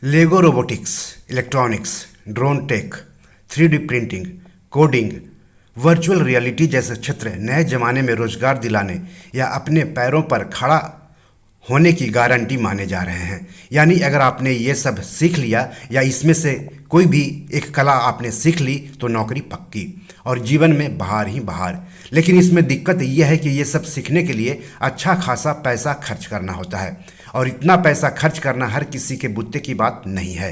लेगो robotics, electronics, drone tech, 3D printing, coding, virtual reality जैसे क्षेत्र नए जमाने में रोजगार दिलाने या अपने पैरों पर खड़ा होने की गारंटी माने जा रहे हैं। यानी अगर आपने ये सब सीख लिया या इसमें से कोई भी एक कला आपने सीख ली तो नौकरी पक्की और जीवन में बहार ही बहार। लेकिन इसमें दिक्कत यह है कि ये सब सीखने के लिए अच्छा खासा पैसा खर्च करना होता है और इतना पैसा खर्च करना हर किसी के बुत्ते की बात नहीं है।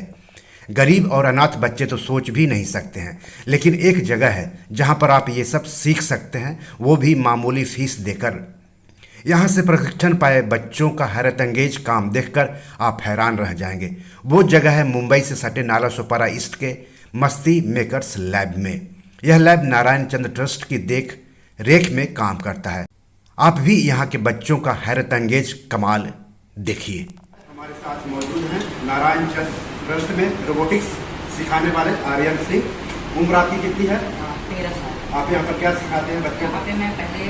गरीब और अनाथ बच्चे तो सोच भी नहीं सकते हैं। लेकिन एक जगह है जहाँ पर आप ये सब सीख सकते हैं, वो भी मामूली फीस देकर। यहाँ से प्रशिक्षण पाए बच्चों का हैरत अंगेज काम देखकर आप हैरान रह जाएंगे। वो जगह है मुंबई से सटे नाला सोपारा ईस्ट के मस्ती मेकर्स लैब में। यह लैब नारायण चंद्र ट्रस्ट की देख रेख में काम करता है। आप भी यहाँ के बच्चों का हैरत अंगेज कमाल देखिए। हमारे साथ मौजूद हैं नारायण चंद्र ट्रस्ट में रोबोटिक्स सिखाने वाले आर्यन सिंह। उम्र आपकी कितनी है? 13 साल। आप यहाँ पर क्या सिखाते हैं बच्चों यहाँ पे मैं पहले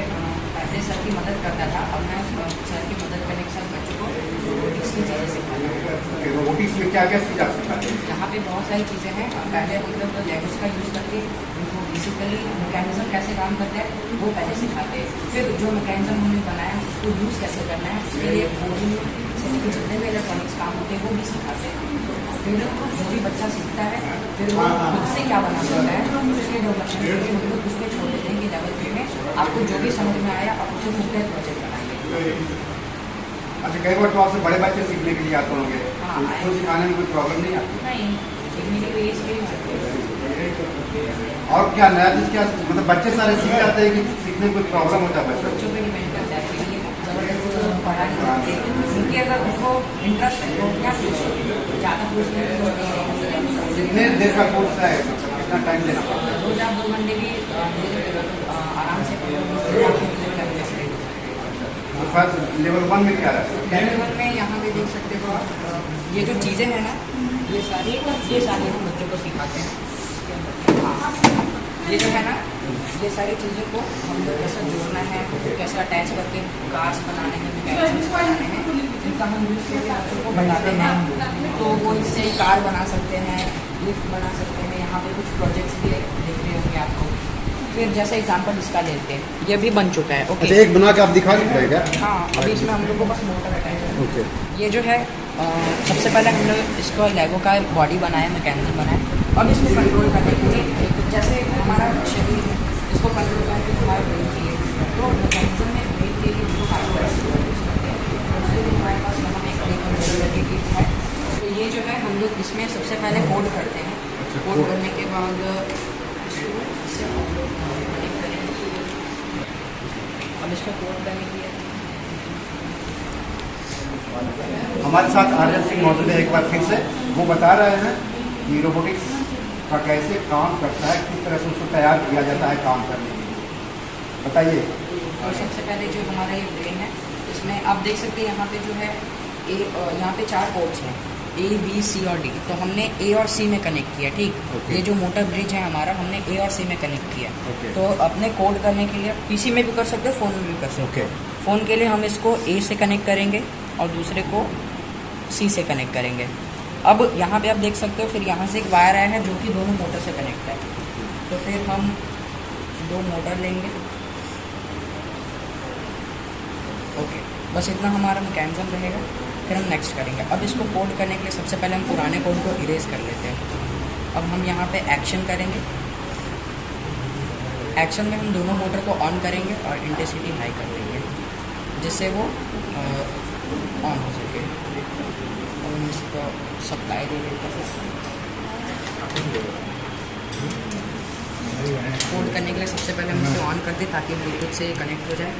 सर की मदद करता था। अब मैं सर की मदद करने के साथ बच्चों को रोबोटिक्स की चीज़ें सिखाता हूँ। रोबोटिक्स में क्या क्या चीज़ आप सिखाते हैं? यहाँ पे बहुत सारी चीज़ें हैं। पहले हम लोग लेगोस का यूज़ करके उनको बेसिकली मैकेनिज्म कैसे काम करता है वो पहले सिखाते हैं। फिर जो मैकेनिज्म हमने बनाया उसको यूज़ कैसे करना है उसके लिए कोडिंग से जितने भी इलेक्ट्रॉनिक्स काम होते हैं वो भी सिखाते हैं। फिर जो भी बच्चा सीखता है फिर वो खुद से क्या बना सकता है उसके डेवलपमेंट के लिए हम लोग उसमें छोड़ देते हैं कि लेवल 3 में आपको जो भी समझ में आया आप उसे खुद का प्रोजेक्ट बनाइए। अच्छा, कई बार तो आपसे बड़े बच्चे सीखने के लिए आते होंगे, हाँ, तो उसको सिखाने में कोई प्रॉब्लम नहीं आती? नहीं, सीखने के लिए इसलिए और क्या नया चीज़ क्या, मतलब बच्चे सारे सीख जाते हैं कि सीखने में कोई प्रॉब्लम होता है? बच्चों पे डिपेंड करता है कि ये ज़बरदस्त पढ़ाई करते हैं। उनकी अगर उनको इंटरेस्ट है तो क्या ज़्यादा कितने देर का कोर्स है, कितना टाइम देना पड़ता है? 2 घंटे भी आराम से तो फर्स्ट लेवल 1 में क्या है? लेवल में यहाँ पे देख सकते हो आप ये जो चीज़ें हैं ना ये सारी हम बच्चों को सिखाते हैं। हाँ, ये जो है ना ये सारी चीज़ों को हम लोग कैसे जोड़ना है, कैसे अटैच करके कार्स बनाने हैं, मैकेनिज्म बनाने हैं, इनका हम यूज़ करके बच्चों को बताते हैं। तो वो इससे कार बना सकते हैं, लिफ्ट बना सकते हैं। यहाँ पे कुछ प्रोजेक्ट्स भी देख रहे होंगे आपको। फिर जैसे एग्जांपल इसका लेते हैं, ये भी बन चुका है। ओके, अच्छा, एक बना के आप दिखा सकते हैं क्या? हाँ, अभी इसमें हम लोग को बस मोटर अटैच है। ओके, ये जो है सबसे पहले हम लोग इसको लेगो का बॉडी बनाया, मैकेनिज्म बनाया। अब इसको कंट्रोल करने के लिए जैसे हमारा शरीर है इसको कंट्रोल करने के लिए हमारा ब्रेन चाहिए। तो मैकेनिज्म में ब्रेन के लिए जो यूज़ करते हैं उसके लिए हमारे पास यहाँ पे एक किट है। तो ये जो है हम लोग इसमें सबसे पहले कोड करते हैं। कोड करने के बाद इसको इससे कनेक्ट करेंगे। अब इसको कोड करने के लिए हमारे साथ आर्यन सिंह मौजूद है एक बार फिर से। वो बता रहे हैं कि रोबोटिक्स का कैसे काम करता है, किस तरह से उसको तैयार किया जाता है काम करने के लिए। बताइए। और सबसे पहले जो हमारा ये ब्रेन है इसमें आप देख सकते हैं यहाँ पे जो है यहाँ पे 4 पोर्ट्स हैं A, B, C और D। तो हमने A और C में कनेक्ट किया, ठीक। ये जो मोटर ब्रिज है हमारा हमने A और C में कनेक्ट किया। तो अपने कोड करने के लिए PC में भी कर सकते हो, फ़ोन में भी कर सकते हो। फ़ोन के लिए हम इसको A से कनेक्ट करेंगे और दूसरे को C से कनेक्ट करेंगे। अब यहाँ पे आप देख सकते हो फिर यहाँ से एक वायर आया है जो कि दोनों मोटर से कनेक्ट है। तो फिर हम 2 मोटर लेंगे। ओके, बस इतना हमारा मैकेनिज्म रहेगा। फिर हम नेक्स्ट करेंगे। अब इसको कोड करने के लिए सबसे पहले हम पुराने कोड को इरेज कर लेते हैं। अब हम यहाँ पे एक्शन करेंगे। एक्शन में हम दोनों मोटर को ऑन करेंगे और इंटेंसिटी हाई कर देंगे जिससे वो ऑन हो सके। और हम इसको सप्लाई दे देते हैं। कोड करने के लिए सबसे पहले हम इसे ऑन कर दें ताकि ब्लूटूथ से कनेक्ट हो जाए।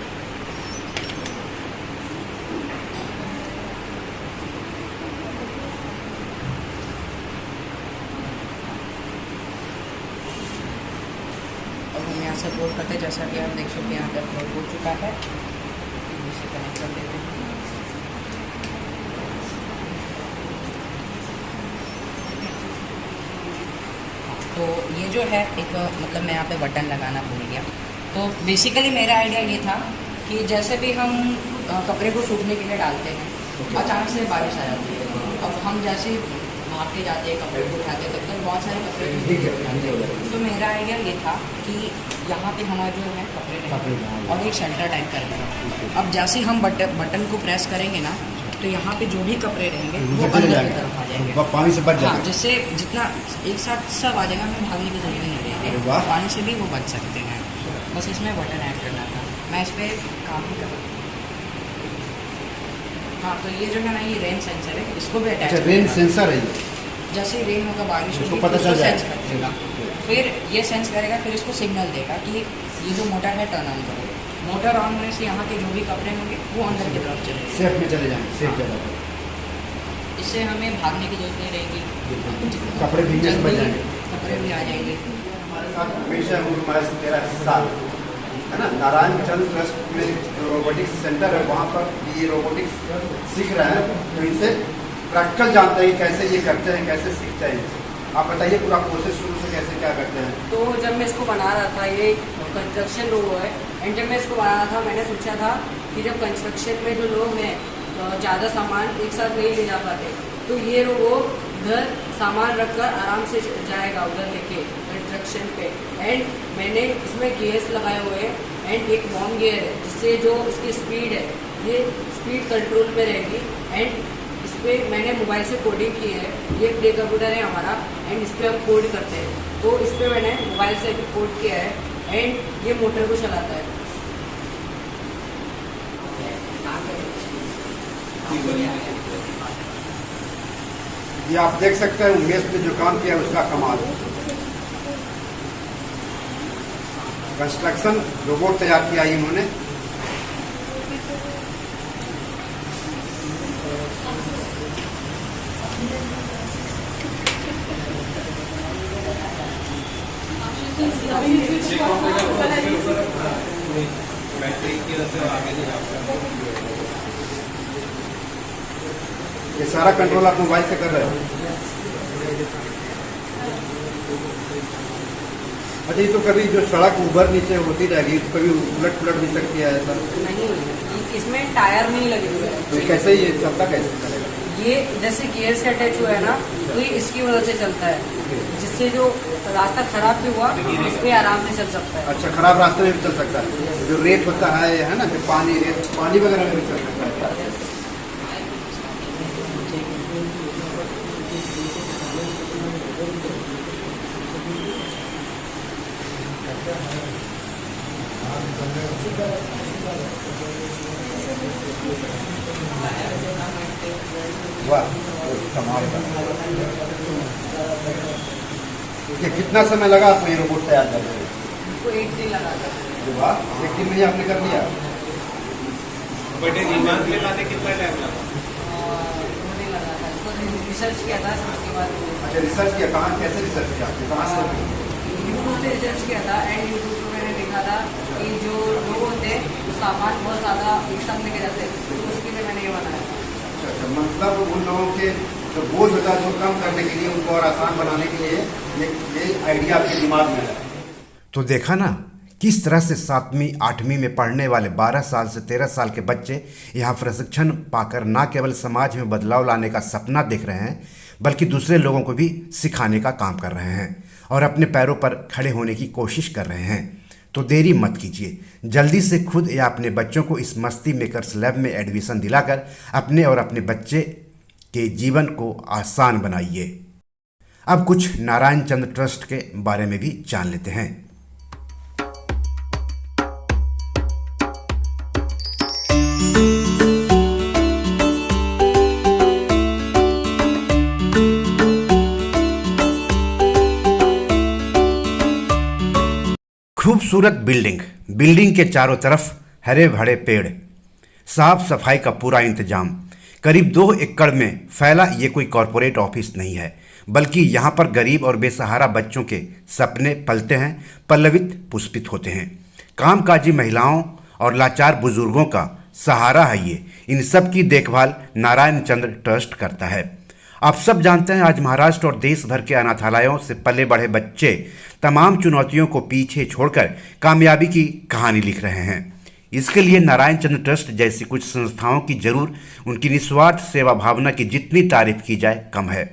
से कोड करते हैं जैसा कि आप देख सकते हैं यहाँ पर अपलोड हो चुका है। इसे कनेक्ट कर देते हैं। तो ये जो है एक मतलब मैं यहाँ पे बटन लगाना भूल गया। तो बेसिकली मेरा आइडिया ये था कि जैसे भी हम कपड़े को सूखने के लिए डालते हैं अचानक से बारिश आ जाती है। अब हम जैसे नहाते जाते हैं, कपड़े को उठाते हैं, तब तक बहुत सारे कपड़े ठीक है, धुलते हैं। तो मेरा आइडिया ये था कि यहाँ पे हमारा जो है कपड़े रहेंगे और एक शेल्टर टाइप का रहेगा। अब जैसे हम बटन को प्रेस करेंगे ना, तो यहाँ पे जो भी कपड़े रहेंगे वो अंदर की तरफ आ जाएंगे, पानी से बच हाँ, जाएगा। जिससे जितना एक साथ सब आ जाएगा, हमें भागने की जरूरत नहीं अरे रहेगी, वाह। पानी से भी वो बच सकते हैं। बस इसमें बटन ऐड करना था, मैं इस पर काम ही कर रहा हूँ। हाँ, तो ये जो है ना, ये रेन सेंसर है, इसको भी अटैच अच्छा, रेन सेंसर है ये। जैसे रेन होगा, बारिश इसको होगी, पता तो चल इसको जाएगा। सेंस कर देगा। फिर ये सेंस करेगा, फिर इसको सिग्नल देगा कि ये जो मोटर है टर्न ऑन करो। मोटर ऑन होने से यहाँ के जो भी कपड़े होंगे वो अंदर की तरफ चलेंगे। सेफ में चले जाएंगे, सेफ जगह पर। इससे हमें भागने की जरूरत नहीं रहेगी, कपड़े भीगने से बच जल्दी जाएंगे। कपड़े भी आ जाएंगे। हमारे साथ हमेशा हमारे 13 साल है ना, नारायण चंद ट्रस्ट में जो रोबोटिक्स सेंटर है, वहाँ पर ये रोबोटिक्स सीख रहे हैं, तो इनसे प्रैक्टिकल जानते हैं कैसे ये करते हैं, कैसे सीखते हैं इनसे। आप बताइए पूरा प्रोसेस शुरू से कैसे क्या करते हैं। तो जब मैं इसको बना रहा था, ये कंस्ट्रक्शन रोबो है, एंड जब मैं इसको बना रहा था, मैंने सोचा था कि जब कंस्ट्रक्शन में जो लोग हैं ज़्यादा सामान एक साथ नहीं ले जा पाते, तो ये रोबो उधर सामान रखकर आराम से जाएगा उधर लेके कंस्ट्रक्शन पे। एंड मैंने इसमें गियर्स लगाए हुए हैं एंड एक बॉम गियर है, जिससे जो इसकी स्पीड है ये स्पीड कंट्रोल में रहेगी। एंड इस पर मैंने मोबाइल से कोडिंग की है, ये प्ले कंप्यूटर है हमारा, एंड इस पर हम कोड करते हैं। तो इस पर मैंने मोबाइल से भी कोड किया है एंड ये मोटर को चलाता है। ये आप देख सकते हैं उमेश ने जो काम किया उसका कमाल। कंस्ट्रक्शन रोबोट तैयार किया इन्होंने। ये सारा कंट्रोल आप मोबाइल से कर रहे हो। अच्छा, ये तो कभी जो सड़क ऊपर नीचे होती रहेगी तो कभी उलट पुलट भी सकती है ऐसा? नहीं, इसमें टायर नहीं लगे हुए हैं। तो कैसे ये चलता कैसे चलेगा? ये जैसे गियर से अटैच हुआ है ना, तो ये इसकी वजह से चलता है, जिससे जो रास्ता खराब भी हुआ इस पे आराम से चल सकता है। अच्छा, खराब रास्ते में भी चल सकता है। जो रेत होता है ना, जो पानी रेत पानी वगैरह में भी चल सकता है। वाह, कमाल का। ये कितना समय लगा आपको ये रोबोट तैयार करने में? इसको 1 दिन लगा था। वाह, 1 दिन में ही आपने कर लिया? बटे दिमाग में लाने कितना टाइम लगा? 2 दिन लगा था। इसको रिसर्च किया था, उसके बाद अच्छा, रिसर्च किया। कहाँ, कैसे रिसर्च किया आपने, कहाँ से? यूट्यूब से रिसर्च किया था एंड यूट्यूब पर मैंने देखा था कि जो लोग होते हैं वो सामान बहुत ज़्यादा एक साथ लेके जाते हैं, तो उसके लिए मैंने ये बनाया था। अच्छा, मतलब उन लोगों के जो बोझ होता है उसको कम करने के लिए, उनको और आसान बनाने के लिए ये आइडिया आपके दिमाग में है। तो देखा ना किस तरह से 7वीं 8वीं में पढ़ने वाले 12 साल से 13 साल के बच्चे यहाँ प्रशिक्षण पाकर न केवल समाज में बदलाव लाने का सपना देख रहे हैं, बल्कि दूसरे लोगों को भी सिखाने का काम कर रहे हैं और अपने पैरों पर खड़े होने की कोशिश कर रहे हैं। तो देरी मत कीजिए, जल्दी से खुद या अपने बच्चों को इस मस्ती मेकर्स लैब में एडमिशन दिलाकर अपने और अपने बच्चे के जीवन को आसान बनाइए। अब कुछ नारायण चंद ट्रस्ट के बारे में भी जान लेते हैं। खूबसूरत बिल्डिंग के चारों तरफ हरे भरे पेड़, साफ सफाई का पूरा इंतजाम। करीब 2 एकड़ में फैला ये कोई कॉरपोरेट ऑफिस नहीं है, बल्कि यहाँ पर गरीब और बेसहारा बच्चों के सपने पलते हैं, पल्लवित पुष्पित होते हैं। कामकाजी महिलाओं और लाचार बुजुर्गों का सहारा है ये। इन सब की देखभाल नारायण चंद्र ट्रस्ट करता है। आप सब जानते हैं, आज महाराष्ट्र और देश भर के अनाथालयों से पले बढ़े बच्चे तमाम चुनौतियों को पीछे छोड़कर कामयाबी की कहानी लिख रहे हैं। इसके लिए नारायण चंद्र ट्रस्ट जैसी कुछ संस्थाओं की जरूर उनकी निस्वार्थ सेवा भावना की जितनी तारीफ की जाए कम है।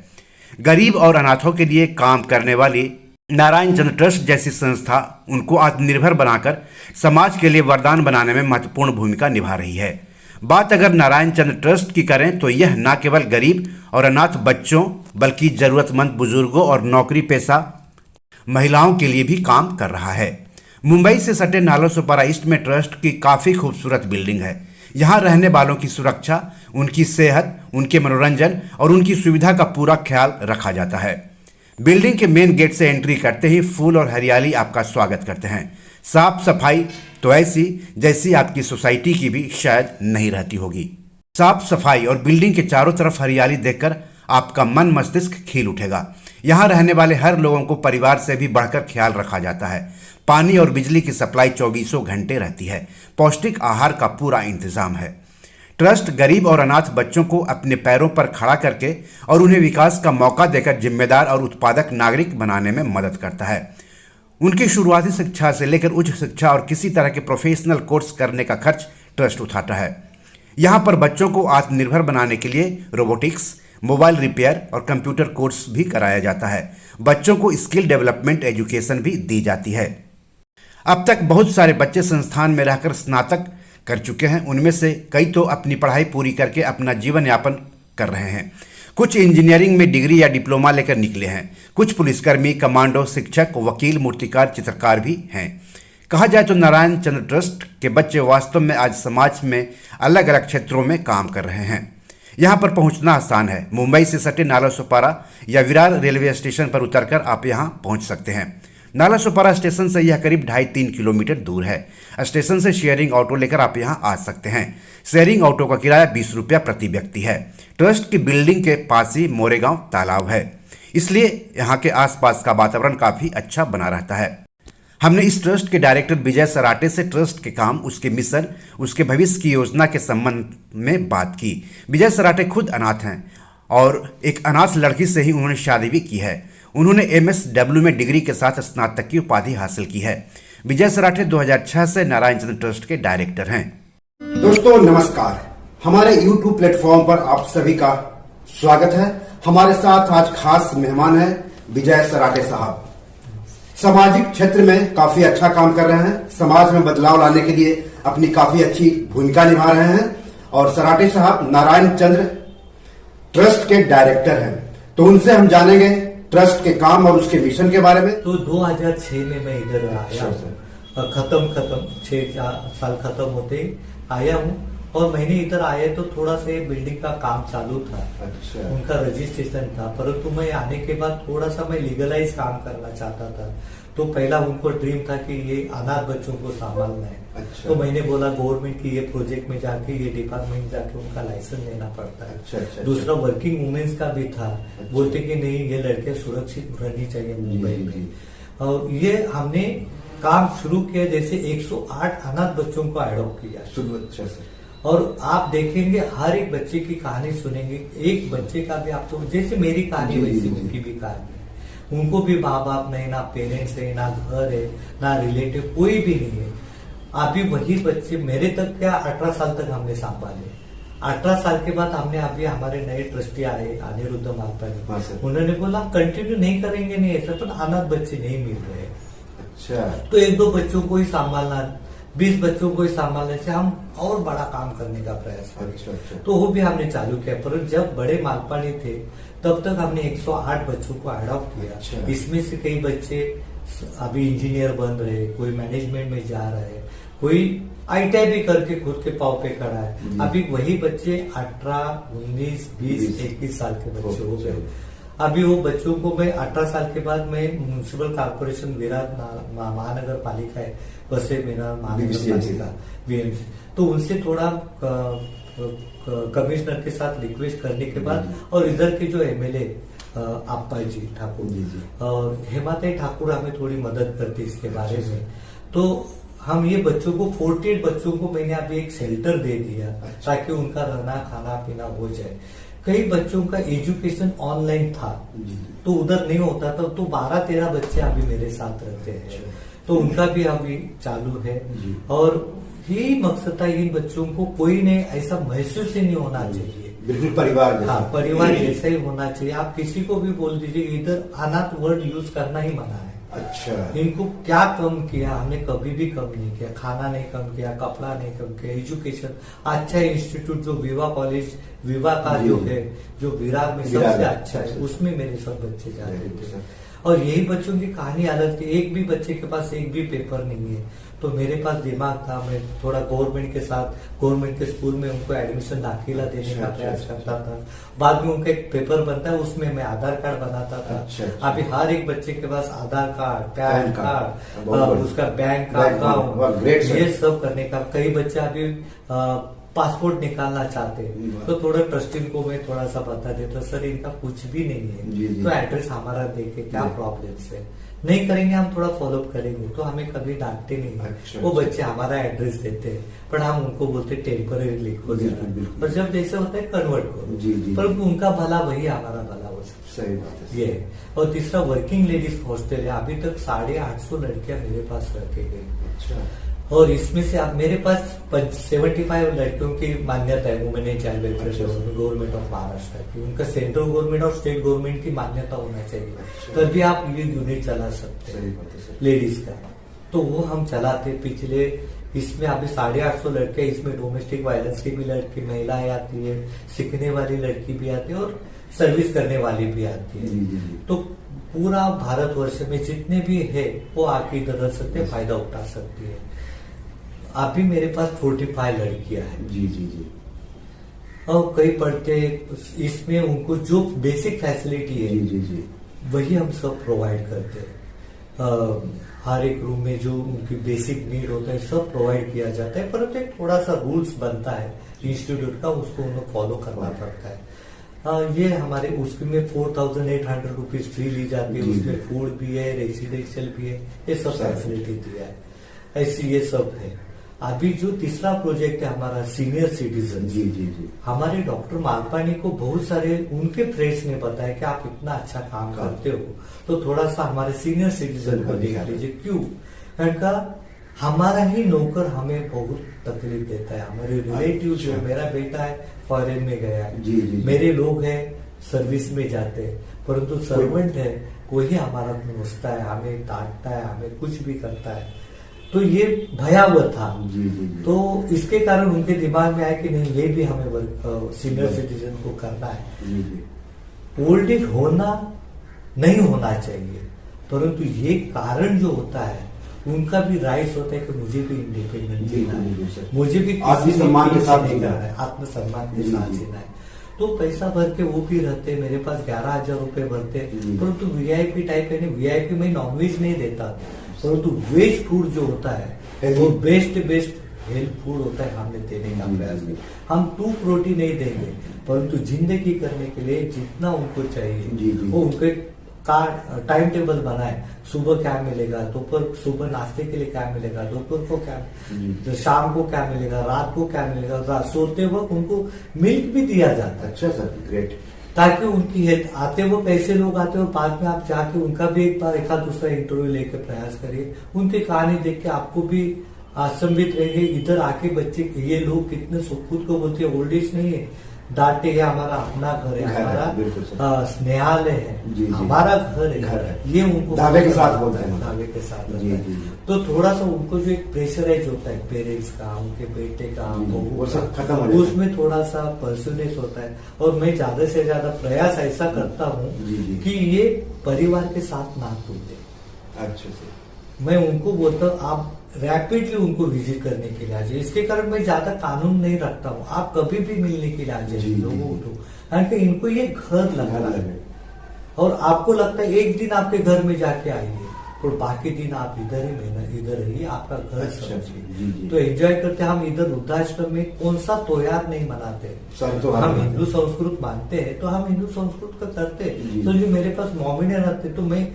गरीब और अनाथों के लिए काम करने वाली नारायण चंद्र ट्रस्ट जैसी संस्था उनको आत्मनिर्भर बनाकर समाज के लिए वरदान बनाने में महत्वपूर्ण भूमिका निभा रही है। बात अगर नारायण चंद्र ट्रस्ट की करें तो यह न केवल गरीब और अनाथ बच्चों बल्कि जरूरतमंद बुजुर्गों और नौकरी पेशा महिलाओं के लिए भी काम कर रहा है। मुंबई से सटे नालासोपारा ईस्ट में ट्रस्ट की काफ़ी खूबसूरत बिल्डिंग है। यहाँ रहने वालों की सुरक्षा, उनकी सेहत, उनके मनोरंजन और उनकी सुविधा का पूरा ख्याल रखा जाता है। बिल्डिंग के मेन गेट से एंट्री करते ही फूल और हरियाली आपका स्वागत करते हैं। साफ सफाई तो ऐसी जैसी आपकी सोसाइटी की भी शायद नहीं रहती होगी। साफ सफाई और बिल्डिंग के चारों तरफ हरियाली देखकर आपका मन मस्तिष्क खिल उठेगा। यहाँ रहने वाले हर लोगों को परिवार से भी बढ़कर ख्याल रखा जाता है। पानी और बिजली की सप्लाई 24 घंटे रहती है। पौष्टिक आहार का पूरा इंतजाम है। ट्रस्ट गरीब और अनाथ बच्चों को अपने पैरों पर खड़ा करके और उन्हें विकास का मौका देकर जिम्मेदार और उत्पादक नागरिक बनाने में मदद करता है। उनकी शुरुआती शिक्षा से लेकर उच्च शिक्षा और किसी तरह के प्रोफेशनल कोर्स करने का खर्च ट्रस्ट उठाता है। यहाँ पर बच्चों को आत्मनिर्भर बनाने के लिए रोबोटिक्स, मोबाइल रिपेयर और कंप्यूटर कोर्स भी कराया जाता है। बच्चों को स्किल डेवलपमेंट एजुकेशन भी दी जाती है। अब तक बहुत सारे बच्चे संस्थान में रहकर स्नातक कर चुके हैं। उनमें से कई तो अपनी पढ़ाई पूरी करके अपना जीवन यापन कर रहे हैं। कुछ इंजीनियरिंग में डिग्री या डिप्लोमा लेकर निकले हैं। कुछ पुलिसकर्मी, कमांडो, शिक्षक, वकील, मूर्तिकार, चित्रकार भी हैं। कहा जाए तो नारायण चंद्र ट्रस्ट के बच्चे वास्तव में आज समाज में अलग अलग क्षेत्रों में काम कर रहे हैं। यहाँ पर पहुँचना आसान है। मुंबई से सटे नालासोपारा या विरार रेलवे स्टेशन पर उतरकर आप यहाँ पहुँच सकते हैं। नालासोपारा स्टेशन से यह करीब 2.5-3 किलोमीटर दूर है। स्टेशन से शेयरिंग ऑटो लेकर आप यहाँ आ सकते हैं। शेयरिंग ऑटो का किराया 20 रुपया प्रति व्यक्ति है। ट्रस्ट की बिल्डिंग के पास ही मोरेगांव तालाब है, इसलिए यहाँ के आसपास का वातावरण काफ़ी अच्छा बना रहता है। हमने इस ट्रस्ट के डायरेक्टर विजय सराटे से ट्रस्ट के काम, उसके मिशन, उसके भविष्य की योजना के संबंध में बात की। विजय सराटे खुद अनाथ हैं और एक अनाथ लड़की से ही उन्होंने शादी भी की है। उन्होंने MSW में डिग्री के साथ स्नातक की उपाधि हासिल की है। विजय सराठे 2006 से नारायण चंद्र ट्रस्ट के डायरेक्टर हैं। दोस्तों नमस्कार, हमारे YouTube प्लेटफॉर्म पर आप सभी का स्वागत है। हमारे साथ आज खास मेहमान है विजय सराठे साहब। सामाजिक क्षेत्र में काफी अच्छा काम कर रहे हैं। समाज में बदलाव लाने के लिए अपनी काफी अच्छी भूमिका निभा रहे हैं और सराठे साहब नारायण चंद्र ट्रस्ट के डायरेक्टर हैं। तो उनसे हम जानेंगे ट्रस्ट के काम और उसके मिशन के बारे में। तो 2006 में मैं इधर आया हूँ। खत्म 6 साल खत्म होते आया हूँ और मैंने इधर आया तो थोड़ा से बिल्डिंग का काम चालू था। अच्छा। उनका रजिस्ट्रेशन था, परंतु मैं आने के बाद थोड़ा सा मैं लीगलाइज काम करना चाहता था। तो पहला उनको ड्रीम था कि ये अनाथ बच्चों को संभालना है। अच्छा। तो मैंने बोला गवर्नमेंट की ये प्रोजेक्ट में जाके, ये डिपार्टमेंट जाके उनका लाइसेंस लेना पड़ता है। अच्छा। दूसरा वर्किंग वुमेन्स का भी था। बोलते कि नहीं, ये लड़के सुरक्षित रहनी चाहिए मुंबई में। और ये हमने काम शुरू किया, जैसे 108 अनाथ बच्चों को एडॉप्ट किया शुरू अच्छा से। और आप देखेंगे हर एक बच्चे की कहानी सुनेंगे। एक बच्चे का भी आपको, जैसे मेरी कहानी वैसी उनकी भी कहानी। उनको भी माँ बाप नहीं, ना पेरेंट्स है, ना घर है, ना रिलेटिव, कोई भी नहीं है। अभी वही बच्चे मेरे तक क्या 18 साल तक हमने संभाले। 18 साल के बाद हमने अभी हमारे नए ट्रस्टी आए अनिरुद्ध मालपानी, उन्होंने बोला कंटिन्यू नहीं करेंगे, नहीं ऐसा तो अनाथ बच्चे नहीं मिल रहे। अच्छा। तो 1-2 बच्चों को ही संभालना, 20 बच्चों को ही संभालने से हम और बड़ा काम करने का प्रयास करें। अच्छा। तो वो भी हमने चालू किया। पर जब बड़े मालपानी थे तब तक हमने 108 बच्चों को अडॉप्ट किया। अच्छा। इसमें से कई बच्चे अभी इंजीनियर बन रहे, कोई मैनेजमेंट में जा रहे, कोई ITI भी करके खुद के पाँव पे खड़ा है। अभी वही बच्चे 18, 19, 20, 21 साल के बच्चे हो गए। अभी वो बच्चों को मैं 18 साल के बाद मैं म्युनिसिपल कॉर्पोरेशन विराट महानगर पालिका है, वैसे मेरा महानगर पालिका BMC, तो उनसे थोड़ा कमिश्नर के साथ रिक्वेस्ट करने के बाद और इधर के जो MLA आप्पा जी ठाकुर और हेमाताई ठाकुर हमें थोड़ी मदद करती इसके बारे में। तो हम ये बच्चों को 48 बच्चों को मैंने अभी एक शेल्टर दे दिया ताकि उनका रहना खाना पीना हो जाए। कई बच्चों का एजुकेशन ऑनलाइन था तो उधर नहीं होता था, तो 12-13 बच्चे अभी मेरे साथ रहते हैं, तो उनका भी अभी चालू है। और यही मकसद था इन बच्चों को कोई ने ऐसा महसूस ही नहीं होना चाहिए बिल्कुल परिवार जैसा। हाँ, परिवार जैसा ही होना चाहिए। आप किसी को भी बोल दीजिए, इधर अनाथ वर्ड यूज करना ही मना है। अच्छा, इनको क्या कम किया हमने? कभी भी कम नहीं किया। खाना नहीं कम किया, कपड़ा नहीं कम किया, एजुकेशन अच्छा इंस्टीट्यूट जो विवा कॉलेज, विवा का जी। जो है, जो विराग में विराग सबसे है, अच्छा है, सबसे उसमें मेरे सब बच्चे जाते जी, थे। सर। और यही बच्चों की कहानी अलग थी। एक भी बच्चे के पास एक भी पेपर नहीं है, तो मेरे पास दिमाग था। मैं थोड़ा गवर्नमेंट के साथ, गवर्नमेंट के स्कूल में उनको एडमिशन दाखिला देने का अच्छा, प्रयास अच्छा, करता था। बाद में उनका एक पेपर बनता है, उसमें मैं आधार कार्ड बनाता था। अच्छा, अच्छा। अभी हर एक बच्चे के पास आधार कार्ड, पैन कार्ड, बहुत बढ़िया। उसका बैंक का बैंक वाह, great, अकाउंट, sir। ये सब करने का। कई बच्चे अभी पासपोर्ट निकालना चाहते हैं, वाह। तो थोड़ा ट्रस्टिंग को मैं थोड़ा सा बता देता, सर इनका कुछ भी नहीं है, जी, जी। तो एड्रेस हमारा देखे क्या जी। प्रॉब्लम्स है, नहीं करेंगे हम थोड़ा फॉलोअप करेंगे, तो हमें कभी डांटते नहीं है। अच्छा, वो अच्छा। बच्चे हमारा एड्रेस देते हैं, पर हम उनको बोलते टेम्पररी लिखो बिल्कुल, जरा। बिल्कुल। और जब जैसे होता है कन्वर्ट करो, जी, जी। पर उनका भला वही हमारा भला हो सकता है। सही बात है। ये है। और तीसरा वर्किंग लेडीज हॉस्टल है। अभी तक 850 लड़कियां मेरे पास रह के गई, अच्छा, और इसमें से आप मेरे पास 75 लड़कियों की मान्यता है women and child welfare government of Maharashtra की। उनका सेंट्रल गवर्नमेंट और स्टेट गवर्नमेंट की मान्यता होना चाहिए, तभी आप ये यूनिट चला सकते सही हैं बात है सर। लेडीज का। तो वो हम चलाते पिछले, इसमें अभी 850 लड़के, इसमें डोमेस्टिक वायलेंस की भी लड़की महिलाएं आती है, सीखने वाली लड़की भी आती है, और सर्विस करने वाली भी आती है। जी, जी, जी। तो पूरा भारतवर्ष में जितने भी है वो आके इधर रह सकते हैं, फायदा उठा सकती है। अभी मेरे पास 45 लड़कियां हैं, जी, जी, जी। और कई पढ़ते, इसमें उनको जो बेसिक फैसिलिटी है जी, जी, जी। वही हम सब प्रोवाइड करते हैं। हर एक रूम में जो उनकी बेसिक नीड होता है सब प्रोवाइड किया जाता है, परंतु एक थोड़ा सा रूल्स बनता है इंस्टीट्यूट का, उसको उन्हें फॉलो करना पड़ता है। ये हमारे उसमें 4800 रुपीज फी ली जाती है, जी, उसमें जी। फूड भी है, रेसिडेंशियल भी है, ये सब सब। फैसिलिटी दिया है। ऐसी ये सब है। अभी जो तीसरा प्रोजेक्ट है हमारा सीनियर सिटीजन, जी, जी, जी। हमारे डॉक्टर मालपानी को बहुत सारे उनके फ्रेंड्स ने बताया कि आप इतना अच्छा काम करते हो, तो थोड़ा सा हमारे सीनियर सिटीजन को देख लीजिए। क्यों? उनका हमारा ही नौकर हमें बहुत तकलीफ देता है। हमारे रिलेटिव जो अच्छा। मेरा बेटा है फॉरेन में गया है, जी, जी, जी। मेरे लोग हैं सर्विस में जाते हैं, परंतु सर्वेंट है कोई हमारा नोचता है, हमें डांटता है, हमें कुछ भी करता है, तो ये भयावह था। जी, जी, जी। तो इसके कारण उनके दिमाग में आया कि नहीं, ये भी हमें सीनियर सिटीजन को करना है। जी, जी। ओल्ड एज होना नहीं होना चाहिए, परंतु ये कारण जो होता है उनका भी राइट्स होता है कि मुझे भी इंडिपेंडेंट जीना बिल्कुल, है, सर। मुझे भी आत्मसम्मान के साथ नहीं जीना करना है। है, आत्मसम्मान के जी, साथ जी। जीना है। तो पैसा भर के वो भी रहते, मेरे पास 11,000 रुपए भरते, जी। परंतु वीआईपी टाइप है, वीआईपी में नॉनवेज नहीं देता, परंतु वेज फूड जो होता है वो बेस्ट हेल्थ फूड होता है, हमने देने का प्रयास जी, जी। किया। हम 2 रोटी नहीं देंगे, परंतु जिंदगी करने के लिए जितना उनको चाहिए जी, जी। वो उनके टाइम टेबल बनाए। सुबह क्या मिलेगा, दोपहर सुबह नाश्ते के लिए क्या मिलेगा, दोपहर को क्या, जी। शाम को क्या मिलेगा, रात को क्या मिलेगा, सोते वक्त उनको मिल्क भी दिया जाता है, अच्छा सर, ग्रेट। ताकि उनकी हेल्थ, आते वो कैसे लोग आते हैं, और बाद में आप जाके उनका भी एक बार एकाध दूसरा इंटरव्यू लेके प्रयास करिए, उनकी कहानी देख के आपको भी आश्चर्यचकित रहेंगे। इधर आके बच्चे, ये लोग कितने खुद को बोलते हैं ओल्ड एज नहीं है, डांटे, ये हमारा अपना घर है, घर है, हमारा बिल्कुल सर। स्नेहालय है, जी, जी। हमारा घर है, घर है। ये उनको दावे के साथ बोलते हैं। दावे के साथ जी, होता है। जी, जी। तो थोड़ा सा उनको जो एक प्रेशराइज होता है पेरेंट्स का, उनके बेटे का, जी, जी। बहू वो का, सब खत्म हो जाता है। उसमें थोड़ा सा पर्सुनेस होता है। और मैं ज्यादा से ज्यादा प्रयास ऐसा करता हूँ जी, जी। कि ये परिवार के साथ ना टूटे। अच्छा सर। मैं उनको बोलता हूँ आप रैपिडली उनको विजिट करने के लिए आ जाइए। इसके कारण मैं ज्यादा कानून नहीं रखता हूँ, आप कभी भी मिलने के लिए आ जी, जाइए जी, लोगों जी। को, क्योंकि इनको ये घर लगता घर है। लगे। और आपको लगता है एक दिन आपके घर में जाके आइए, और बाकी दिन आप इधर ही इधर रहिए, आपका घर अच्छा, समझिए। जी, जी। तो एंजॉय करते हैं। हम इधर वृद्धाश्रम में कौन सा त्योहार नहीं मनाते, सब त्योहार हम मनाते हिंदू हैं। संस्कृत मानते हैं, तो हम हिंदू संस्कृत का करते जी। हैं। तो जो मेरे पास मोमिनियन आते, तो मैं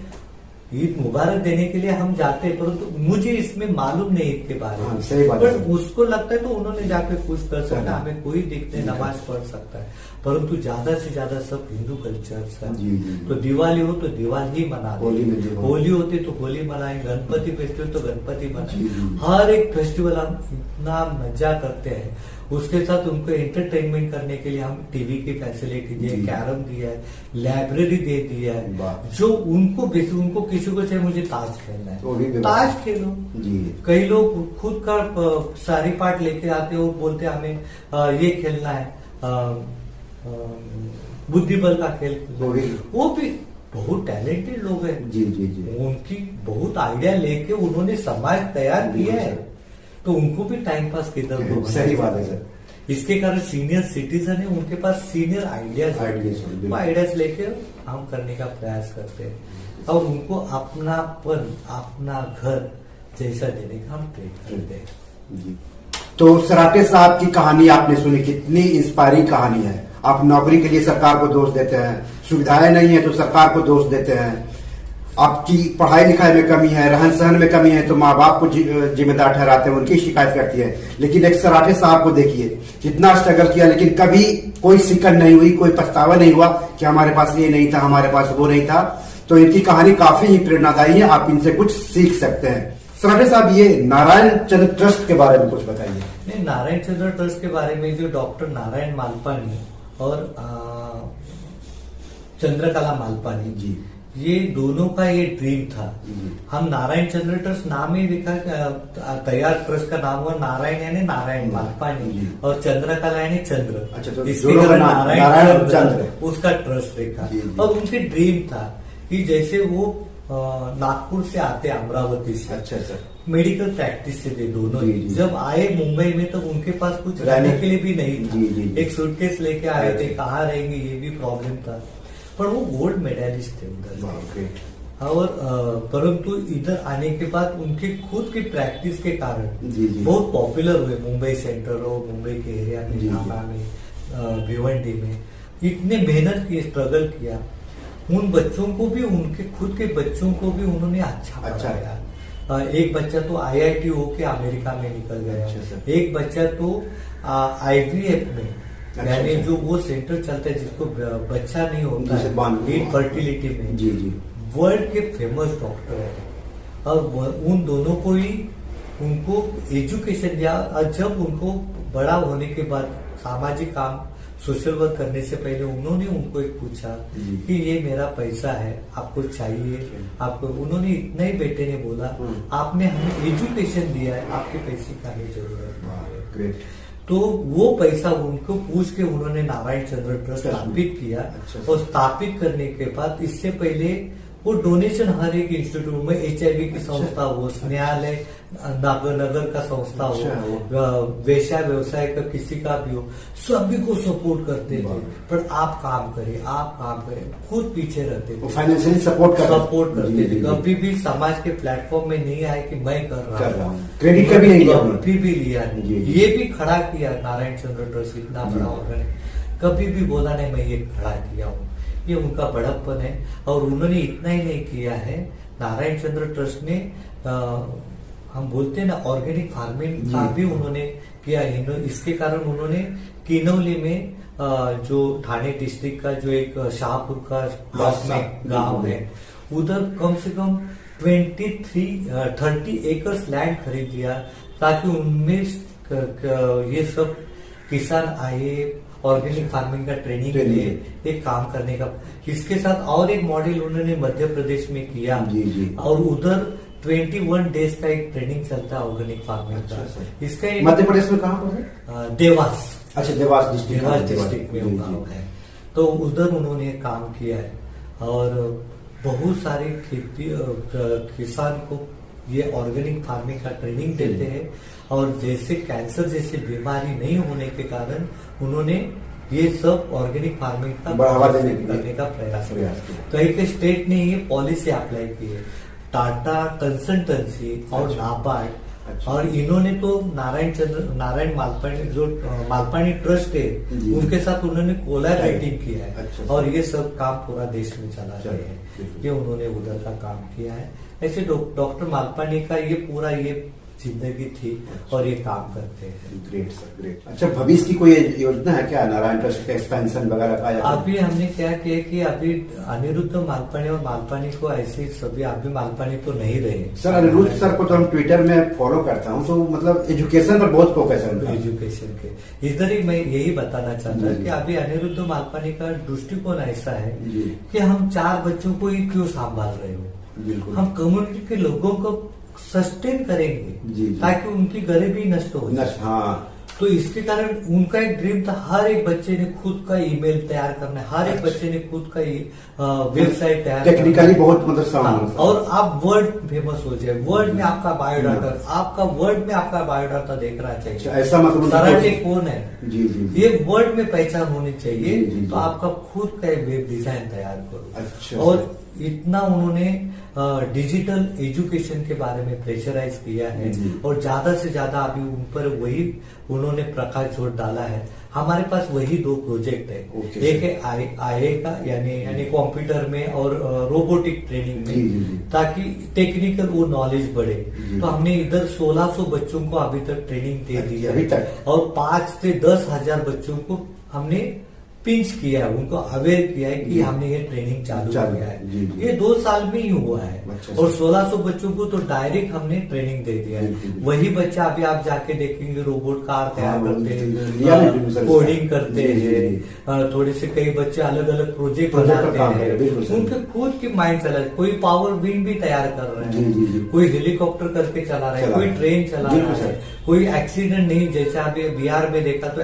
ईद मुबारक देने के लिए हम जाते हैं, परंतु मुझे इसमें मालूम नहीं ईद के बारे हाँ, में, सही बात पर है। उसको लगता है तो उन्होंने जाके कुछ कर सकता है, हाँ। हमें कोई दिखते नमाज पढ़ सकता है, परंतु ज्यादा से ज्यादा सब हिंदू कल्चर है। जी, जी। तो दिवाली हो तो दिवाली ही मना होली में दिवाली। होली होती तो होली मनाएं, गणपति फेस्टिवल तो गणपति जी, मनाएं, जी। हर एक फेस्टिवल हम इतना मजा करते हैं। उसके साथ उनको एंटरटेनमेंट करने के लिए हम टीवी की फैसिलिटी दिए, जी। कैरम दिया है, लाइब्रेरी दे दिया है, वाह। जो उनको किसी को चाहे मुझे ताश खेलना वो भी है, व्यवस्था। ताश खेलो। जी। कई लोग खुद का सारी पार्ट लेके आते हैं और बोलते हैं हमें ये खेलना है, बुद्धि बल का खेल खेलना वो है। भी। वो भी बहुत टैलेंटेड लोग हैं। जी जी जी। उनकी बहुत आइडिया लेके उन्होंने समाज तैयार किया है, तो उनको भी टाइम पास किधर दो। सही बात है सर। इसके कारण सीनियर सिटीजन है, उनके पास सीनियर आइडियाज बिल्कुल। वो आइडियाज लेके हम करने का प्रयास करते हैं और उनको अपनापन, अपना घर जैसा देने का हम ट्रेन करते हैं। जी। तो सराटे साहब की कहानी आपने सुनी, कितनी इंस्पायरिंग कहानी है। आप नौकरी के लिए सरकार को दोष देते हैं, सुविधाएं नहीं है तो सरकार को दोष देते हैं, आपकी पढ़ाई लिखाई में कमी है, रहन सहन में कमी है तो माँ बाप को जिम्मेदार ठहराते हैं, उनकी शिकायत करती है। लेकिन एक सराटे साहब को देखिए, कितना स्ट्रगल किया, लेकिन कभी कोई शिकन नहीं हुई, कोई पछतावा नहीं हुआ कि हमारे पास ये नहीं था, हमारे पास वो नहीं था। तो इनकी कहानी काफी ही प्रेरणादायी है, आप इनसे कुछ सीख सकते हैं। सराटे साहब, ये नारायण चंद्र ट्रस्ट के बारे में कुछ बताइए। नहीं, नारायण चंद्र ट्रस्ट के बारे में जो डॉक्टर नारायण मालपानी और चंद्रकला मालपानी जी, ये दोनों का ये ड्रीम था। जी। हम नारायण चंद्र ट्रस्ट नाम ही लिखा, तैयार ट्रस्ट का नाम हुआ नारायण यानी नारायण मालपानी जी। और चंद्रकला यानी चंद्र। अच्छा, तो इसके दोनों का कारण नाम नारायण और चंद्र, उसका ट्रस्ट देखा। जी, जी। और उनके ड्रीम था कि जैसे वो नागपुर से आते, अमरावती से, अच्छा सर, मेडिकल प्रैक्टिस से थे दोनों जी, ही। जी। जब आए मुंबई में तब उनके पास कुछ रहने के लिए भी नहीं था। जी, जी। एक सूटकेस लेके आए थे, अच्छा। कहाँ रहेंगे ये भी प्रॉब्लम था। पर वो गोल्ड मेडलिस्ट थे उधर वाह, से। ग्रेट। और परंतु इधर आने के बाद उनकी खुद की प्रैक्टिस के कारण जी, जी। बहुत पॉपुलर हुए। मुंबई सेंट्रल और मुंबई के एरिया में, जी, जी। नाका में, भिवंडी में इतने मेहनत की, स्ट्रगल किया। उन बच्चों को भी, उनके खुद के बच्चों को भी उन्होंने अच्छा पढ़ाया। एक बच्चा तो IIT होके अमेरिका में निकल गया। अच्छा सर। एक बच्चा तो IVF में, अच्छा, यानी अच्छा। जो वो सेंटर चलता है जिसको बच्चा नहीं होता जैसे बांध- है, इनफर्टिलिटी में, जी जी। वर्ल्ड के फेमस डॉक्टर है। और उन दोनों को ही उनको एजुकेशन दिया। और जब उनको बड़ा होने के बाद सामाजिक काम, सोशल वर्क करने से पहले उन्होंने उनको एक पूछा जी। कि ये मेरा पैसा है, आपको चाहिए? आपको, उन्होंने इतना ही बेटे ने बोला, आपने हमें एजुकेशन दिया है, आपके पैसे का ही जरूरत नहीं है। ग्रेट। तो वो पैसा उनको पूछ के उन्होंने नारायण चंद्र ट्रस्ट स्थापित किया। अच्छा। और स्थापित करने के बाद इससे पहले वो डोनेशन हर एक इंस्टीट्यूट में, HIV की संस्था हो, न्यायालय नगर का संस्था हो, वेश्या व्यवसाय का किसी का भी हो, सभी को सपोर्ट करते थे। पर आप काम करें, आप काम करें, खुद पीछे रहते वो थे, फाइनेंशियली सपोर्ट करते जी, थे। जी। कभी भी समाज के प्लेटफॉर्म में नहीं आए कि मैं कर कर रहा रहा हूँ। हूँ। क्रेडिट कभी नहीं लिया उन्होंने। कभी भी लिया जी, नहीं। जी। ये भी खड़ा किया नारायण चंद्र ट्रस्ट, इतना जी। बड़ा ऑर्गेनाइजेशन, कभी भी बोला नहीं मैं ये खड़ा किया हूँ। ये उनका बड़प्पन है। और उन्होंने इतना ही नहीं किया है, नारायण चंद्र ट्रस्ट ने हम बोलते हैं ना ऑर्गेनिक फार्मिंग का भी उन्होंने किया। इसके कारण उन्होंने किनौली में जो ठाणे डिस्ट्रिक्ट का जो एक शाहपुर का ब्लॉक में गांव है, उधर कम से कम 30 एकर्स लैंड खरीद लिया, ताकि उनमें ये सब किसान आए, ऑर्गेनिक फार्मिंग का ट्रेनिंग ले, एक काम करने का। इसके साथ और एक मॉडल उन्होंने मध्य प्रदेश में किया। जी, जी। और उधर 21 डेज का एक ट्रेनिंग चलता है ऑर्गेनिक फार्मिंग का। इसका एक मध्य प्रदेश में कहाँ पर है? देवास, अच्छा, देवास डिस्ट्रिक्ट। देवास डिस्ट्रिक्ट में गाँव है। तो उधर उन्होंने काम किया है और बहुत सारे खेती किसान को ये ऑर्गेनिक फार्मिंग का ट्रेनिंग देते हैं। और जैसे कैंसर जैसी बीमारी नहीं होने के कारण उन्होंने ये सब ऑर्गेनिक फार्मिंग का बढ़ावा देने करने का प्रयास किया। किया। कई के स्टेट ने ये पॉलिसी अप्लाई की है, टाटा कंसल्टेंसी और नाबार्ड। अच्छा। और इन्होंने तो नारायण मालपानी, जो मालपानी ट्रस्ट है, जी। उनके साथ उन्होंने कोलैबोरेटिंग किया है। अच्छा। और ये सब काम पूरा देश में चला रहे चलिए, हैं। बिल्कुल। ये उन्होंने उधर का काम किया है। ऐसे डॉक्टर मालपानी का ये पूरा ये जिंदगी थी और ये काम करते हैं। Great sir, great. अच्छा, भविष्य की कोई योजना है क्या नारायण ट्रस्ट का एक्सपेंशन वगैरह का? अभी हमने क्या किया कि अभी अनिरुद्ध मालपानी और मालपानी को ऐसे सभी अभी मालपानी तो नहीं रहे सर। अनिरुद्ध सर को तो हम ट्विटर में फॉलो करता हूँ, तो मतलब एजुकेशन पर बहुत फोकस है उनका। एजुकेशन के इधर ही मैं यही बताना चाहता हूँ कि अभी अनिरुद्ध मालपानी का दृष्टिकोण ऐसा है कि हम 4 बच्चों को ही क्यों संभाल रहे हो, बिल्कुल। हम कम्युनिटी के लोगों को सस्टेन करेंगे ताकि उनकी गरीबी नष्ट हो जाए। हाँ, तो इसके कारण उनका एक ड्रीम था, हर एक बच्चे ने खुद का ईमेल तैयार करना है, हर एक बच्चे ने खुद का वेबसाइट तैयार टेक्निकली बहुत मतलब सामान। और आप वर्ल्ड फेमस हो जाए, वर्ल्ड में आपका बायोडाटा, आपका वर्ल्ड में आपका बायोडाटा देखना चाहिए। ऐसा मतलब सराटे कौन है, जी जी, ये वर्ल्ड में पहचान होनी चाहिए। जी, तो आपका खुद का एक वेब डिजाइन तैयार करो। अच्छा। और इतना उन्होंने डिजिटल एजुकेशन के बारे में प्रेशराइज किया है और ज्यादा से ज्यादा अभी उन पर वही उन्होंने प्रकाश जोर डाला है। हमारे पास वही 2 प्रोजेक्ट है, एक है आईए का यानी कंप्यूटर में और रोबोटिक ट्रेनिंग में, ताकि टेक्निकल वो नॉलेज बढ़े। तो हमने इधर 1600 बच्चों को अभी तक ट्रेनिंग दे दी है और 5 से 10,000 बच्चों को हमने पिंच किया है, उनको अवेयर किया है कि हमने ये ट्रेनिंग चालू किया है। ये 2 साल में ही हुआ है। और 1600 बच्चों को तो डायरेक्ट हमने ट्रेनिंग दे दिया है। वही बच्चा अभी आप जाके देखेंगे रोबोट कार तैयार करते हैं, कोडिंग करते हैं, थोड़े से कई बच्चे अलग अलग प्रोजेक्ट बनाते हैं, उनके खुद की माइंड चला है। कोई पावर विंग भी तैयार कर रहे हैं, कोई हेलीकॉप्टर करके चला रहा है, कोई ट्रेन चला रहा है, कोई एक्सीडेंट नहीं, जैसे अभी बिहार में देखा तो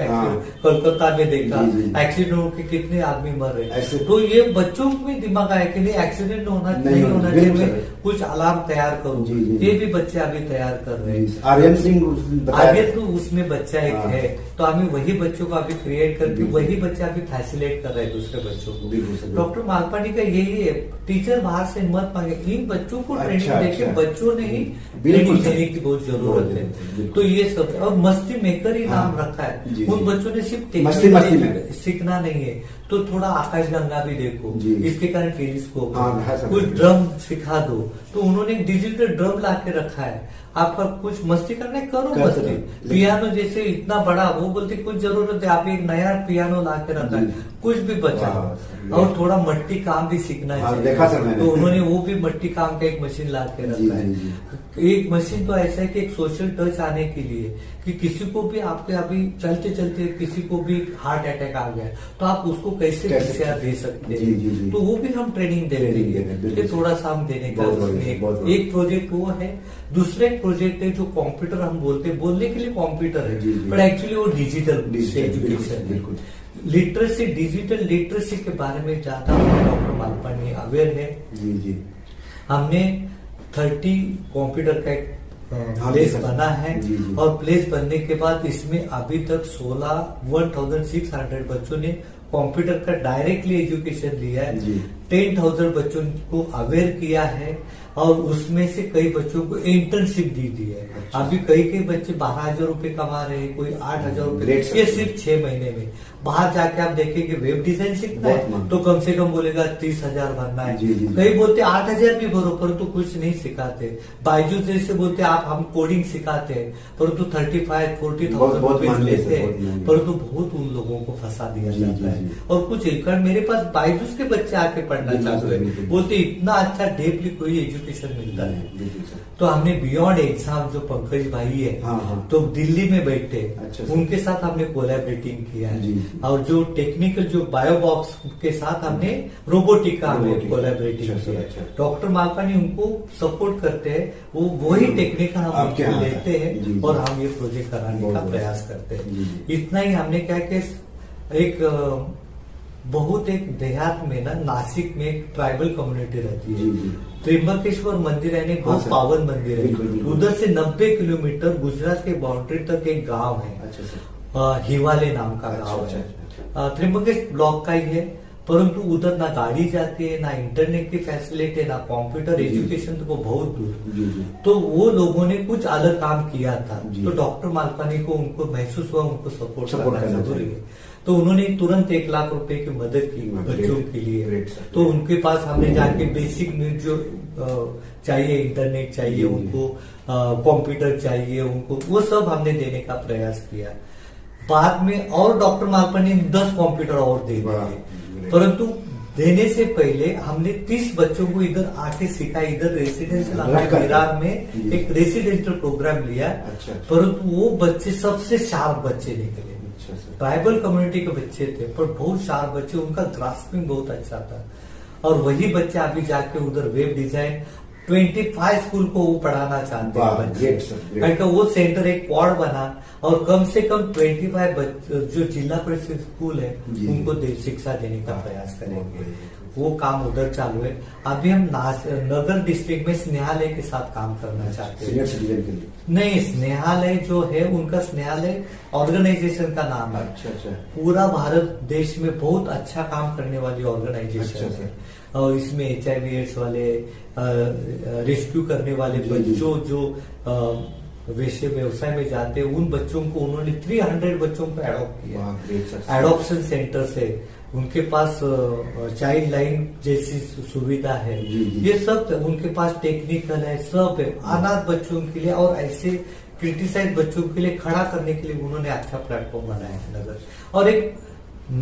कोलकाता में देखा एक्सीडेंट होकर कितने आदमी मर रहे। तो ये बच्चों में दिमाग आया कि नहीं एक्सीडेंट नहीं होना चाहिए, मैं कुछ अलार्म तैयार करूँ। ये भी बच्चे अभी तैयार कर रहे हैं। आर्यन सिंह आगे तो उसमें बच्चा एक है, तो हमें वही बच्चों को अभी क्रिएट करके वही बच्चे अभी फैसिलेट कर रहे हैं दूसरे बच्चों को। डॉक्टर मालपानी का यही है, टीचर बाहर से मत मांगे, इन बच्चों को ट्रेनिंग देके बच्चों ने ही ट्रेनिंग देने की बहुत जरूरत है। तो ये सब, और मस्ती मेकर ही नाम रखा है। उन बच्चों ने सिर्फ टेक्निक सीखना नहीं है, तो थोड़ा आकाशगंगा भी देखो, इसके कारण टेलीस्कोप, कुछ ड्रम सिखा दो। तो उन्होंने डिजिटल ड्रम ला के रखा है, आपका कुछ मस्ती करने करो मस्ती। पियानो जैसे इतना बड़ा, वो बोलते कुछ जरूरत है, आप एक नया पियानो ला के रखा है, कुछ भी बचा। और थोड़ा मट्टी काम भी सीखना चाहिए, तो उन्होंने वो भी मट्टी काम का एक मशीन ला के रखा है। एक मशीन तो ऐसा है कि एक सोशल टच आने के लिए, कि किसी को भी आपके अभी चलते चलते किसी को भी हार्ट अटैक आ गया, तो आप उसको कैसे पीसीआर दे सकते हैं, तो वो भी हम ट्रेनिंग दे रहे हैं। थोड़ा सा हम देने का एक प्रोजेक्ट वो है। दूसरा एक प्रोजेक्ट है जो कंप्यूटर हम बोलने के लिए कंप्यूटर है, बट एक्चुअली वो डिजिटल एजुकेशन है। लिटरेसी, डिजिटल लिटरेसी के बारे में ज्यादा डॉक्टर मालपानी अवेयर है। हमने 30 कंप्यूटर का एक प्लेस बना है, और प्लेस बनने के बाद इसमें अभी तक 1600 बच्चों ने कंप्यूटर का डायरेक्टली एजुकेशन लिया है। 10,000 बच्चों को अवेयर किया है, और उसमें से कई बच्चों को इंटर्नशिप दी है। अभी कई बच्चे 12,000 रुपए कमा रहे हैं, कोई 8,000 रुपए, ये सिर्फ 6 महीने में। बाहर जाके आप देखेंगे वेब डिजाइन सीखना है तो कम से कम बोलेगा 30,000 भरना है। कई बोलते 8,000 भी भरो, परंतु कुछ नहीं सिखाते। बायजूस जैसे बोलते आप हम कोडिंग सिखाते हैं, परंतु 35-40,000 रुपए लेते हैं, परंतु बहुत उन लोगों को फंसा दिया जाता है। और कुछ मेरे पास बायजूस के बच्चे आके पढ़ना चाहते हैं, बोलते इतना अच्छा डेपली कोई एजुकेशन मिलता है। तो हमने बियॉन्ड एग्जाम जो पंकज भाई है, तो दिल्ली में बैठे, उनके साथ हमने कोलैबोरेटिंग किया है। और जो टेक्निकल जो बायोबॉक्स के साथ हमने रोबोटिक का हमने कोलैबोरेटिंग किया है। डॉक्टर मालपानी उनको सपोर्ट करते हैं, वो वही टेक्निक हम उनको लेते हैं और हम ये प्रोजेक्ट कराने का प्रयास करते हैं। इतना ही हमने क्या कि एक बहुत एक देहात में ना, नासिक में एक ट्राइबल कम्युनिटी रहती है, त्रिम्बकेश्वर मंदिर है, बहुत पावन मंदिर है। उधर से 90 किलोमीटर गुजरात के बाउंड्री तक एक गांव है, हिवाले नाम का गांव है, त्रिम्बकेश ब्लॉक का ही है, परंतु उधर ना गाड़ी जाती है, ना इंटरनेट की फैसिलिटी है, ना कंप्यूटर एजुकेशन, तो वो बहुत दूर। तो वो लोगों ने कुछ अलग काम किया था, तो डॉक्टर मालपानी को उनको महसूस हुआ उनको सपोर्ट करना जरूरी है। तो उन्होंने तुरंत 1 लाख रुपए की मदद की बच्चों के लिए। तो उनके पास हमने जाके बेसिक नीड जो चाहिए, इंटरनेट चाहिए उनको, कंप्यूटर चाहिए उनको, वो सब हमने देने का प्रयास किया। बाद में और डॉक्टर मालपा ने 10 कंप्यूटर और दे दिए, परंतु देने से पहले हमने 30 बच्चों को इधर आके सिखाया। इधर रेसिडेंशियल विरार में एक रेसिडेंशियल प्रोग्राम लिया, परंतु वो बच्चे सबसे शार्प बच्चे निकले। ट्राइबल कम्युनिटी के बच्चे थे पर बहुत शार्प बच्चे, उनका ग्रास्पिंग बहुत अच्छा था। और वही बच्चे अभी जाके उधर वेब डिजाइन 25 स्कूल को वो पढ़ाना चाहते हैं बच्चे, क्योंकि वो सेंटर एक क्वाड बना और कम से कम 25 जो जिला परिषद स्कूल है उनको शिक्षा देने का प्रयास करेंगे। वो काम उधर चालू है। अभी हम नगर डिस्ट्रिक्ट में स्नेहालय के साथ काम करना चाहते हैं। सीनियर सिटीजन के लिए नहीं, स्नेहालय जो है उनका स्नेहालय ऑर्गेनाइजेशन का नाम है। अच्छा। पूरा भारत देश में बहुत अच्छा काम करने वाली ऑर्गेनाइजेशन है। और इसमें HIV एड्स वाले रेस्क्यू करने वाले बच्चों जो वैसे व्यवसाय में जाते हैं, उन बच्चों को उन्होंने 300 बच्चों को एडॉप्ट किया। एडॉप्शन सेंटर से उनके पास चाइल्ड लाइन जैसी सुविधा है। ये सब उनके पास टेक्निकल है, सब है अनाथ बच्चों के लिए और ऐसे क्रिटिसाइज बच्चों के लिए खड़ा करने के लिए उन्होंने अच्छा प्लेटफॉर्म बनाया है नगर। और एक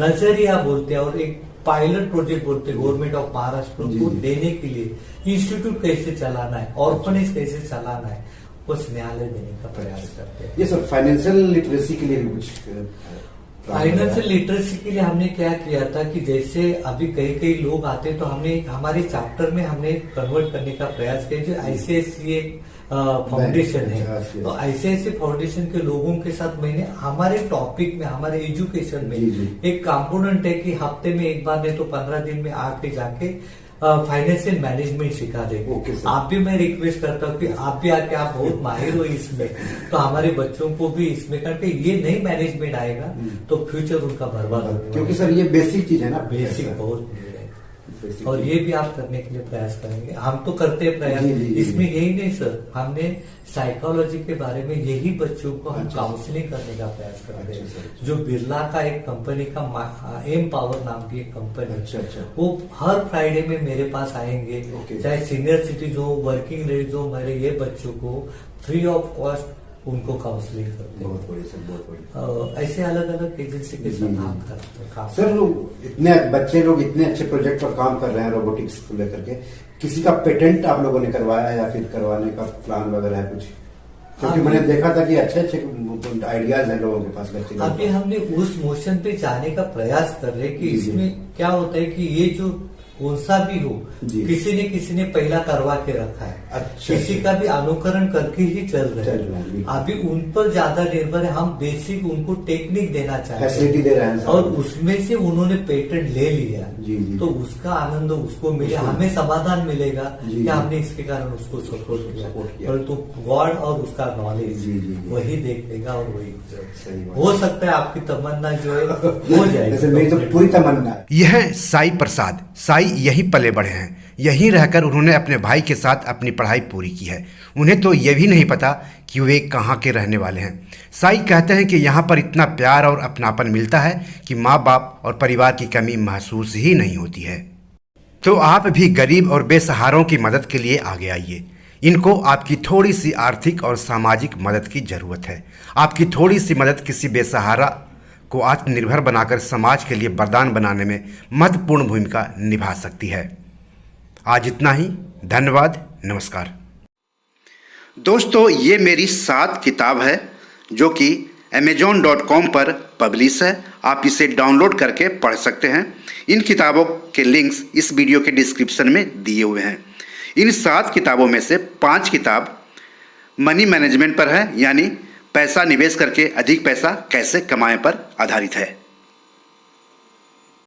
नजरिया बोलते हैं और एक पायलट प्रोजेक्ट बोलते हैं गवर्नमेंट ऑफ महाराष्ट्र को देने के लिए इंस्टीट्यूट कैसे चलाना है, ऑर्फनेज कैसे चलाना है, वो न्यायालय देने का प्रयास करते हैं। ये सर फाइनेंशियल लिटरेसी के लिए भी कुछ फाइनेंशियल लिटरेसी के लिए हमने क्या किया था कि जैसे अभी कई लोग आते हैं तो हमने हमारे चैप्टर में हमने कन्वर्ट करने का प्रयास किया। जो ICICI फाउंडेशन है, तो ICICI फाउंडेशन के लोगों के साथ मैंने हमारे टॉपिक में, हमारे एजुकेशन में एक कंपोनेंट है कि हफ्ते में एक बार नहीं तो 15 दिन में आके जाके फाइनेंशियल मैनेजमेंट सिखा देंगे। आप भी मैं रिक्वेस्ट करता हूँ कि आप भी आके, आप बहुत माहिर हो इसमें, तो हमारे बच्चों को भी इसमें, करके ये नहीं मैनेजमेंट आएगा तो फ्यूचर उनका बर्बाद होगा। क्योंकि सर ये बेसिक चीज है ना, बेसिक बहुत है। और ये भी आप करने के लिए प्रयास करेंगे। हम तो करते हैं प्रयास। इसमें यही नहीं सर, हमने साइकोलॉजी के बारे में यही बच्चों को हम काउंसलिंग करने का प्रयास करते हैं। जो बिरला का एक कंपनी का एम पावर नाम की एक कंपनी, वो हर फ्राइडे में मेरे पास आएंगे, चाहे सीनियर सिटीजन हो, वर्किंग रेज हो, मेरे ये बच्चों को फ्री ऑफ कॉस्ट उनको काउंसलिंग करते हैं। बहुत बढ़िया सर, बहुत बढ़िया। ऐसे अलग अलग एजेंसी के साथ काम करते हैं। सर इतने बच्चे लोग इतने अच्छे प्रोजेक्ट पर काम कर रहे हैं रोबोटिक्स को लेकर के, किसी का पेटेंट आप लोगों ने करवाया या फिर करवाने का प्लान वगैरह है कुछ? क्योंकि मैंने देखा था कि अच्छे अच्छे आइडियाज हैं लोगों के पास बच्चे। अभी हमने उस मोशन पे जाने का प्रयास कर रहे कि इसमें क्या होता है कि ये जो कौन सा भी हो, किसी ने पहला करवा के रखा है। अच्छा, किसी का भी अनुकरण करके ही चल रहे हैं। अभी उन पर ज्यादा निर्भर है। हम बेसिक उनको टेक्निक देना चाहते हैं, फैसिलिटी दे रहे हैं, और उसमें से उन्होंने पेटेंट ले लिया। तो उसका आनंद उसको मिले, हमें समाधान मिलेगा कि हमने इसके कारण उसको सपोर्ट किया। परंतु गॉड और उसका नॉलेज वही देख लेगा और वही हो सकता है आपकी तमन्ना जो है हो जाएगी। मेरी तो पूरी तमन्ना है। यह साई प्रसाद। साई यहीं पले बढ़े हैं, यहीं रहकर उन्होंने अपने भाई के साथ अपनी पढ़ाई पूरी की है। उन्हें तो यह भी नहीं पता कि वे कहाँ के रहने वाले हैं। साई कहते हैं कि यहाँ पर इतना प्यार और अपनापन मिलता है कि माँ बाप और परिवार की कमी महसूस ही नहीं होती है। तो आप भी गरीब और बेसहारों की मदद के लिए आगे आइए। इनको आपकी थोड़ी सी आर्थिक और सामाजिक मदद की ज़रूरत है। आपकी थोड़ी सी मदद किसी बेसहारा को आत्मनिर्भर बनाकर समाज के लिए वरदान बनाने में महत्वपूर्ण भूमिका निभा सकती है। आज इतना ही। धन्यवाद, नमस्कार। दोस्तों, ये मेरी 7 किताब है जो कि amazon.com पर पब्लिश है। आप इसे डाउनलोड करके पढ़ सकते हैं। इन किताबों के लिंक्स इस वीडियो के डिस्क्रिप्शन में दिए हुए हैं। इन 7 किताबों में से 5 किताब मनी मैनेजमेंट पर है, यानी पैसा निवेश करके अधिक पैसा कैसे कमाएं पर आधारित है।